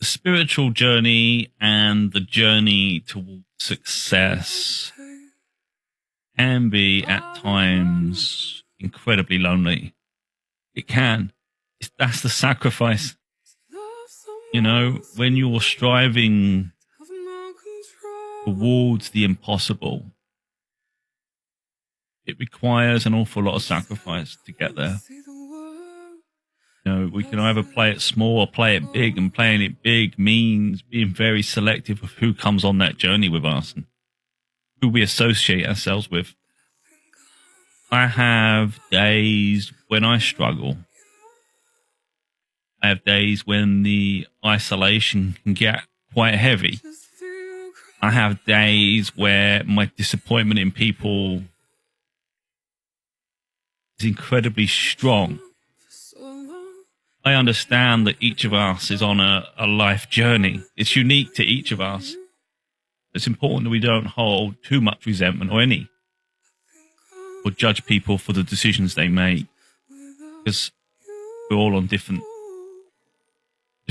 the spiritual journey and the journey towards success can be at times incredibly lonely. It can. That's the sacrifice. You know, when you're striving towards the impossible, it requires an awful lot of sacrifice to get there. You know, we can either play it small or play it big, and playing it big means being very selective of who comes on that journey with us and who we associate ourselves with. I have days when I struggle. I have days when the isolation can get quite heavy. I have days where my disappointment in people is incredibly strong. I understand that each of us is on a life journey. It's unique to each of us. It's important that we don't hold too much resentment or any, or judge people for the decisions they make, because we're all on different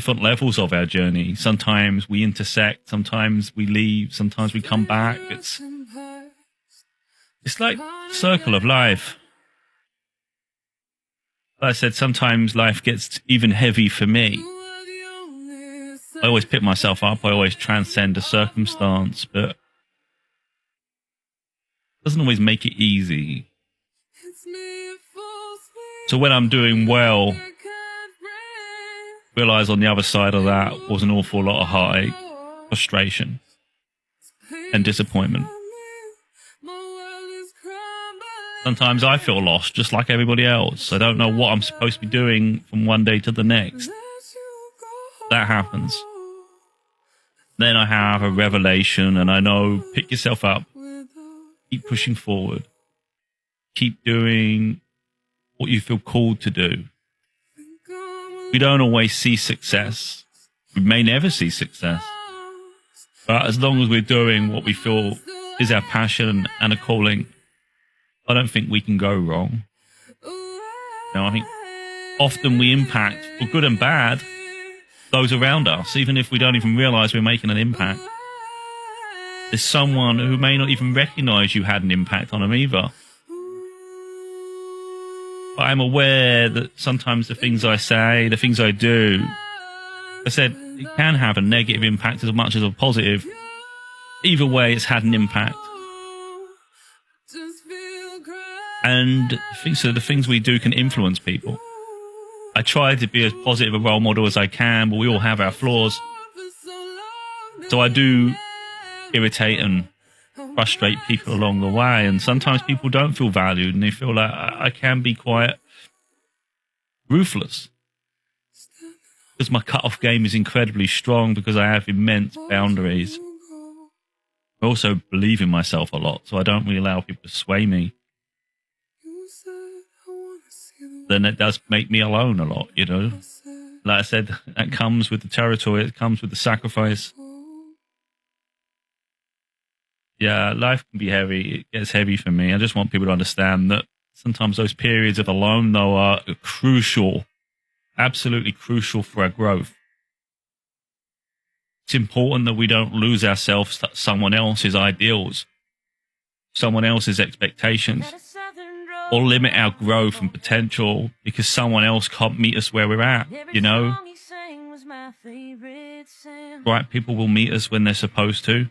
levels of our journey. Sometimes we intersect, sometimes we leave, sometimes we come back. It's like the circle of life. Like I said, sometimes life gets even heavy for me. I always pick myself up. I always transcend a circumstance, but it doesn't always make it easy. So when I'm doing well, realize on the other side of that was an awful lot of heartache, frustration, and disappointment. Sometimes I feel lost, just like everybody else. I don't know what I'm supposed to be doing from one day to the next. That happens. Then I have a revelation, and I know, pick yourself up. Keep pushing forward. Keep doing what you feel called to do. We don't always see success. We may never see success. But as long as we're doing what we feel is our passion and a calling, I don't think we can go wrong. You know, I think often we impact, for good and bad, those around us, even if we don't even realize we're making an impact. There's someone who may not even recognize you had an impact on them either. But I'm aware that sometimes the things I say, the things I do, I said, it can have a negative impact as much as a positive. Either way, it's had an impact. And the things we do can influence people. I try to be as positive a role model as I can, but we all have our flaws. So I do irritate and frustrate people along the way. And sometimes people don't feel valued, and they feel like I can be quite ruthless. Because my cut-off game is incredibly strong, because I have immense boundaries. I also believe in myself a lot, so I don't really allow people to sway me. Then it does make me alone a lot, you know. Like I said, that comes with the territory, it comes with the sacrifice. Yeah, life can be heavy. It gets heavy for me. I just want people to understand that sometimes those periods of alone, though, are crucial, absolutely crucial for our growth. It's important that we don't lose ourselves to someone else's ideals, someone else's expectations, or limit our growth and potential because someone else can't meet us where we're at, you know? Right people will meet us when they're supposed to.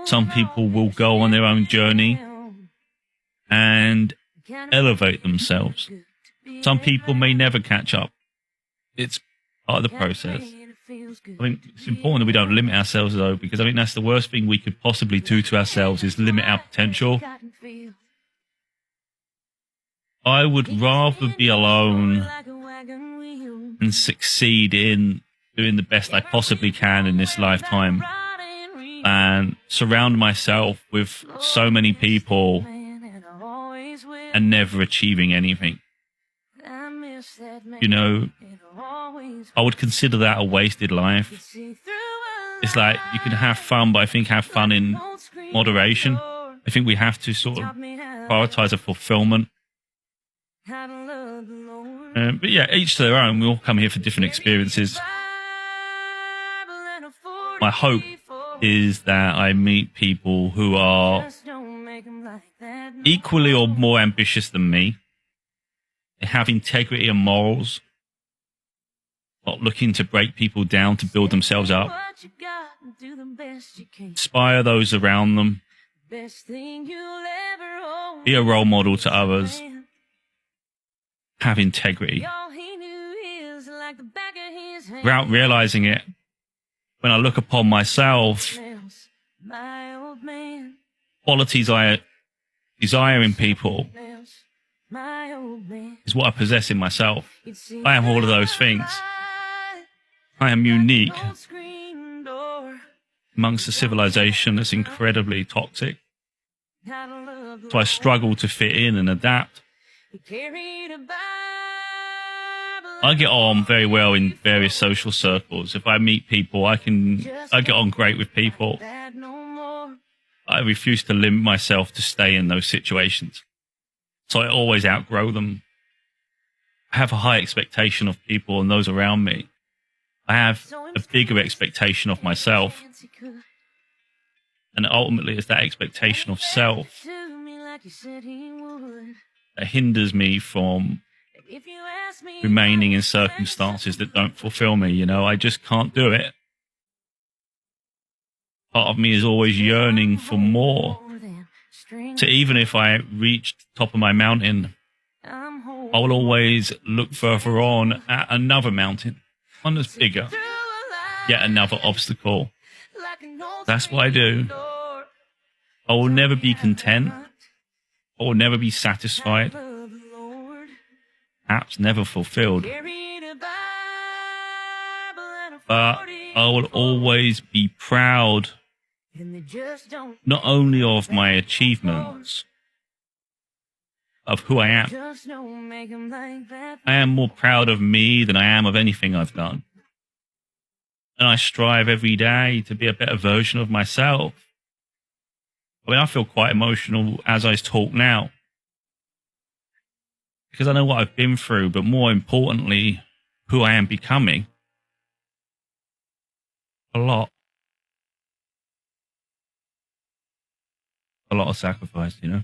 Some people will go on their own journey and elevate themselves. Some people may never catch up. It's part of the process. I think it's important that we don't limit ourselves, though, because I think that's the worst thing we could possibly do to ourselves, is limit our potential. I would rather be alone and succeed in doing the best I possibly can in this lifetime and surround myself with so many people and never achieving anything. You know, I would consider that a wasted life. It's like you can have fun, but I think have fun in moderation. I think we have to sort of prioritize a fulfillment. But yeah, each to their own. We all come here for different experiences. My hope is that I meet people who are equally or more ambitious than me. They have integrity and morals, not looking to break people down to build themselves up. Inspire those around them. Be a role model to others. Have integrity. Without realizing it, when I look upon myself, qualities I desire in people is what I possess in myself. I am all of those things. I am unique amongst a civilization that's incredibly toxic. So I struggle to fit in and adapt. I get on very well in various social circles. If I meet people, I get on great with people. I refuse to limit myself to stay in those situations. So I always outgrow them. I have a high expectation of people and those around me. I have a bigger expectation of myself. And ultimately, it's that expectation of self that hinders me from remaining in circumstances that don't fulfill me. You know, I just can't do it. Part of me is always yearning for more. So even if I reach the top of my mountain, I will always look further on at another mountain, one that's bigger, yet another obstacle. That's what I do. I will never be content. I will never be satisfied. Perhaps never fulfilled. But I will always be proud not only of my achievements, of who I am. I am more proud of me than I am of anything I've done. And I strive every day to be a better version of myself. I mean, I feel quite emotional as I talk now, because I know what I've been through, but more importantly, who I am becoming. A lot of sacrifice, you know.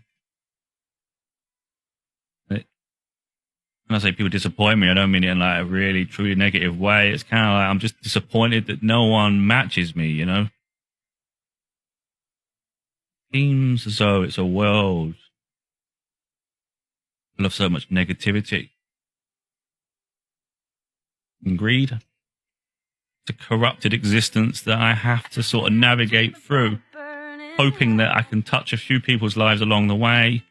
When I say people disappoint me, I don't mean it in like a really, truly negative way. It's kind of like I'm just disappointed that no one matches me, you know. Seems as though it's a world full of so much negativity and greed. It's a corrupted existence that I have to sort of navigate through, hoping that I can touch a few people's lives along the way,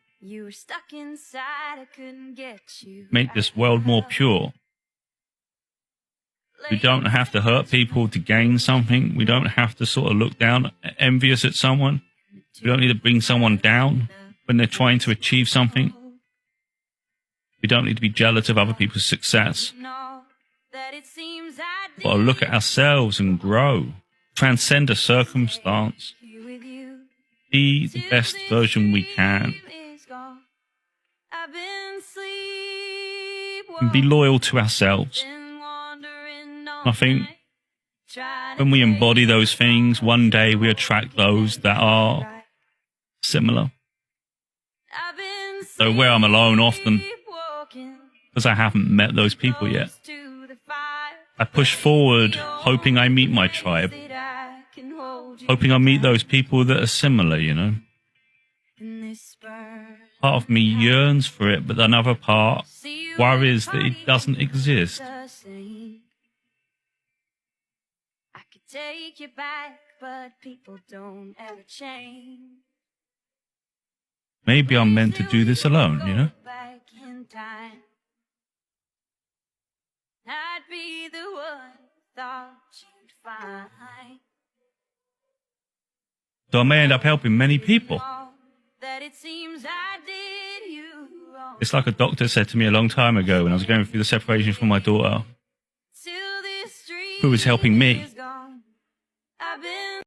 make this world more pure. We don't have to hurt people to gain something. We don't have to sort of look down, envious at someone. We don't need to bring someone down when they're trying to achieve something. We don't need to be jealous of other people's success. We've got to look at ourselves and grow, transcend a circumstance, be the best version we can, and be loyal to ourselves. I think when we embody those things, one day we attract those that are similar. So where I'm alone often, because I haven't met those people yet, I push forward, hoping I meet my tribe, hoping I meet those people that are similar, you know. Part of me yearns for it, but another part worries that it doesn't exist. Take you back, but people don't ever change. Maybe I'm meant to do this alone, you know? I'd be the one thought you'd find. So I may end up helping many people. It's like a doctor said to me a long time ago when I was going through the separation from my daughter, who was helping me.